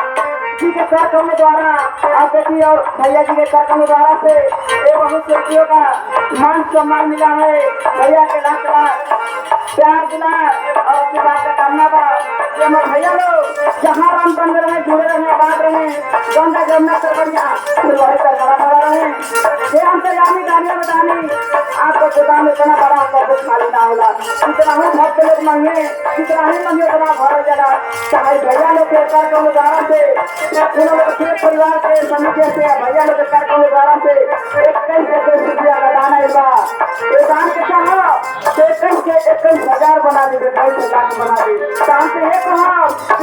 कार्यक्रम द्वारा आप देखिए और भैया जी के कार्यक्रम द्वारा से ये बहुत लड़कियों का मान सम्मान मिला है। भैया के लाख लाख प्यार दिला और अपनी बात का कामना बा कि हमारे भैया लोग जहाँ राम बन रहे जुड़े रहे बात रहे गंगा जमुना से बढ़िया बड़ा बड़ा रहे ये हमसे जानी गानियाँ बतानी आपको दुकान में इतना बड़ा आपका कुछ खाली ना होला जितना ही भक्त लोग मांगे जितना ही मांगे उतना घर जगह चाहे भैया लोग के कार्यक्रम द्वारा से परिवार के समिति से भैया लोग के कार्यक्रम द्वारा से ₹21,000 लगाना ये दान के चाहो 21,000 बना दी 22 लाख बना दी काम से ये कहा